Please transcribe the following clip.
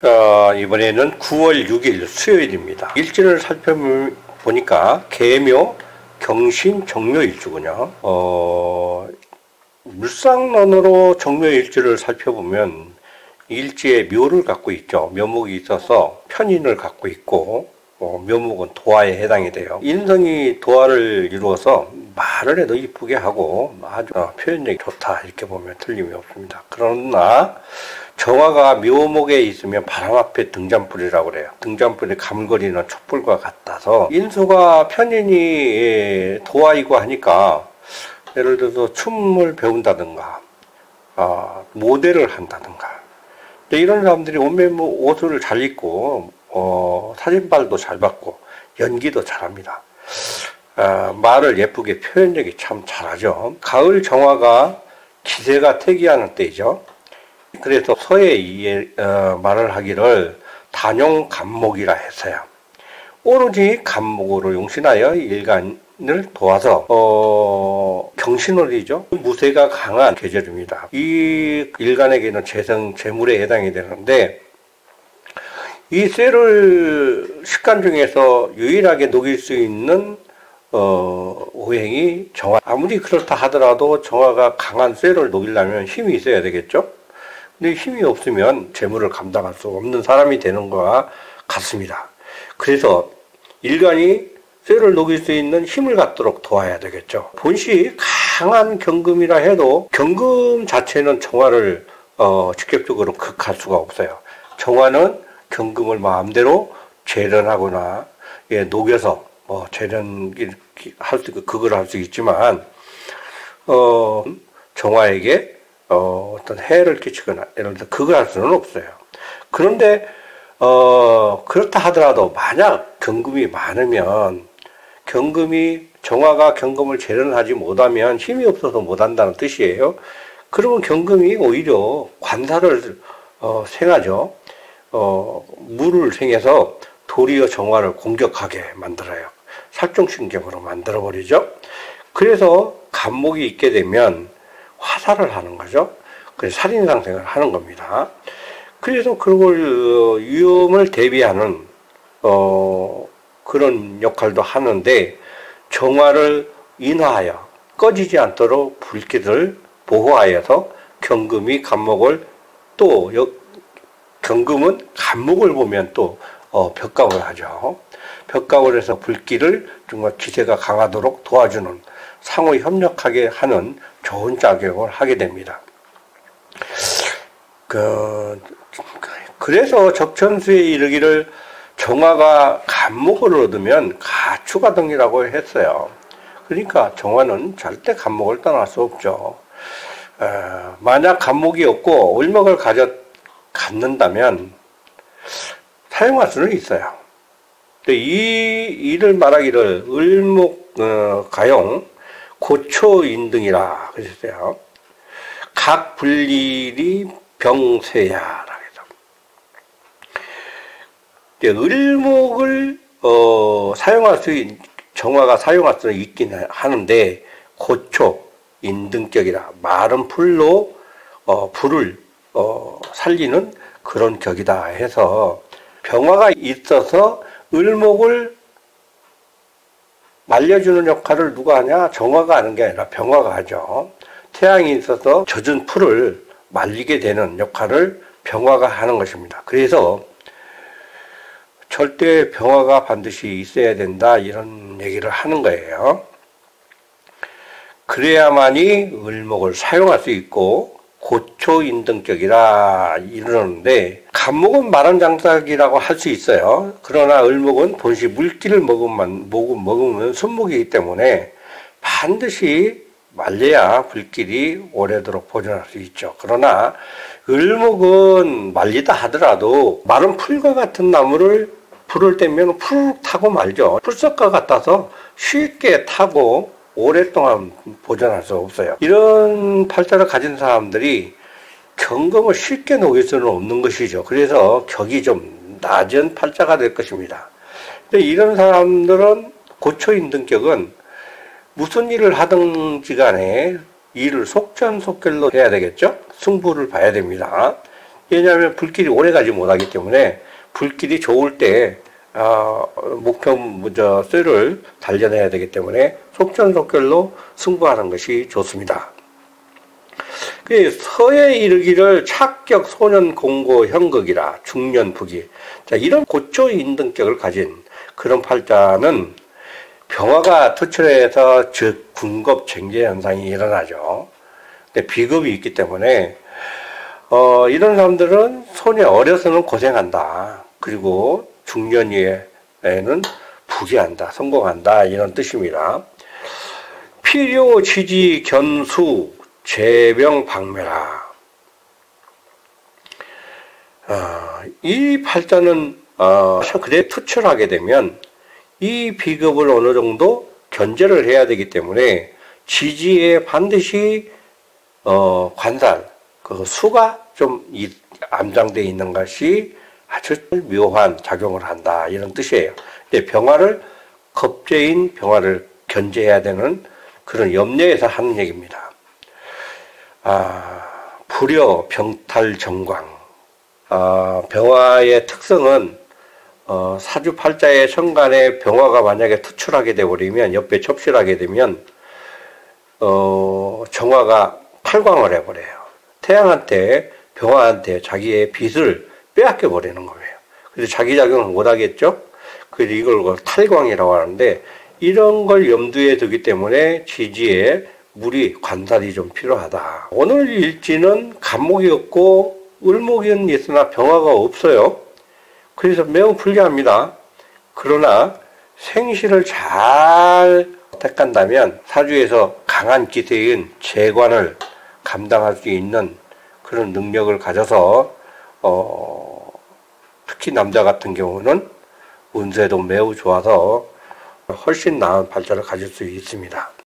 이번에는 9월 6일 수요일입니다. 일지를 살펴보니까 계묘, 경신, 정묘일주군요. 물상론으로 정묘일주를 살펴보면 일지에 묘를 갖고 있죠. 묘목이 있어서 편인을 갖고 있고 묘목은 도화에 해당이 돼요. 인성이 도화를 이루어서 말을 해도 이쁘게 하고 아주 표현력이 좋다 이렇게 보면 틀림이 없습니다. 그러나 정화가 묘목에 있으면 바람 앞에 등잔불이라고 그래요. 등잔불이 가물거리는 촛불과 같아서 인수가 편인이 도화이고 하니까 예를 들어서 춤을 배운다든가 모델을 한다든가 이런 사람들이 온몸 옷을 잘 입고 사진발도 잘 받고 연기도 잘합니다. 말을 예쁘게 표현력이 참 잘하죠. 가을 정화가 기세가 태기하는 때이죠. 그래서 서에 말을 하기를 단용 간목이라 했어요. 오로지 간목으로 용신하여 일간을 도와서 경신월이죠. 무쇠가 강한 계절입니다. 이 일간에게는 재물에 해당이 되는데 이 쇠를 식간 중에서 유일하게 녹일 수 있는 오행이 정화. 아무리 그렇다 하더라도 정화가 강한 쇠를 녹이려면 힘이 있어야 되겠죠. 근데 힘이 없으면 재물을 감당할 수 없는 사람이 되는 것과 같습니다. 그래서 일간이 쇠를 녹일 수 있는 힘을 갖도록 도와야 되겠죠. 본시 강한 경금이라 해도 경금 자체는 정화를 직접적으로 극할 수가 없어요. 정화는 경금을 마음대로 재련하거나 녹여서 재련할 수 그걸 할 수 있지만 정화에게 어떤 해를 끼치거나 예를 들어 그걸 할 수는 없어요. 그런데 그렇다 하더라도 만약 경금이 많으면 정화가 경금을 재련하지 못하면 힘이 없어서 못한다는 뜻이에요. 그러면 경금이 오히려 관사를 생하죠. 물을 생해서 도리어 정화를 공격하게 만들어요. 살중신경으로 만들어버리죠. 그래서 간목이 있게 되면 화살을 하는 거죠. 그래서 살인상생을 하는 겁니다. 그래서 그걸 위험을 대비하는 그런 역할도 하는데 정화를 인화하여 꺼지지 않도록 불길을 보호하여서 경금이 간목을 또 경금은 간목을 보면 또 벽감을 하죠. 벽감을 해서 불길을 정말 기세가 강하도록 도와주는 상호 협력하게 하는 좋은 작용을 하게 됩니다. 그래서 적천수에 이르기를 정화가 간목을 얻으면 가추가등이라고 했어요. 그러니까 정화는 절대 간목을 떠날 수 없죠. 만약 간목이 없고 을목을 갖는다면 사용할 수는 있어요. 이를 말하기를 을목 가용 고초인등이라 그랬어요. 각 불일이 병쇠야라 그래서 을목을 사용할 수 정화가 사용할 수는 있긴 하는데 고초 인등격이라 마른 풀로 불을 살리는 그런 격이다 해서 병화가 있어서 을목을 말려주는 역할을 누가 하냐? 정화가 하는 게 아니라 병화가 하죠. 태양이 있어서 젖은 풀을 말리게 되는 역할을 병화가 하는 것입니다. 그래서 절대 병화가 반드시 있어야 된다 이런 얘기를 하는 거예요. 그래야만이 을목을 사용할 수 있고 고초인등격이라 이러는데 간목은 마른장작이라고 할 수 있어요. 그러나 을목은 본시 물기를 먹으면 손목이기 때문에 반드시 말려야 불길이 오래도록 보존할 수 있죠. 그러나 을목은 말리다 하더라도 마른 풀과 같은 나무를 불을 떼면 푹 타고 말죠. 풀석과 같아서 쉽게 타고 오랫동안 보존할 수 없어요. 이런 팔자를 가진 사람들이 경금을 쉽게 녹일 수는 없는 것이죠. 그래서 격이 좀 낮은 팔자가 될 것입니다. 근데 이런 사람들은 고초인등격은 무슨 일을 하든지 간에 일을 속전속결로 해야 되겠죠. 승부를 봐야 됩니다. 왜냐하면 불길이 오래 가지 못하기 때문에 불길이 좋을 때 목표 쇠를 단련해야 되기 때문에 속전속결로 승부하는 것이 좋습니다. 서에 이르기를 착격 소년 공고 형극이라 중년 부기. 자, 이런 고초 인등격을 가진 그런 팔자는 병화가 투철해서 즉 군겁 쟁제 현상이 일어나죠. 근데 비겁이 있기 때문에 이런 사람들은 손이 어려서는 고생한다. 그리고 중년에는 부귀한다, 성공한다 이런 뜻입니다. 필요 지지 견수 재병 박매라. 이 팔자는 그래 투철하게 되면 이 비겁을 어느 정도 견제를 해야 되기 때문에 지지에 반드시 관살 그 수가 좀 암장되어 있는 것이 아주 묘한 작용을 한다 이런 뜻이에요. 근데 병화를 겁재인 병화를 견제해야 되는 그런 염려에서 하는 얘기입니다. 불여 병탈 정광. 병화의 특성은 사주팔자의 천간에 병화가 만약에 투출하게 되어버리면 옆에 접실하게 되면 정화가 탈광을 해버려요. 태양한테 병화한테 자기의 빛을 빼앗겨 버리는 거예요. 그래서 자기 작용을 못하겠죠. 그래서 이걸 탈광이라고 하는데 이런 걸 염두에 두기 때문에 지지에 물이 관살이 좀 필요하다. 오늘 일지는 간목이 없고 을목은 있으나 병화가 없어요. 그래서 매우 불리합니다. 그러나 생시를 잘 택한다면 사주에서 강한 기세인 재관을 감당할 수 있는 그런 능력을 가져서 특히 남자 같은 경우는 운세도 매우 좋아서 훨씬 나은 발전을 가질 수 있습니다.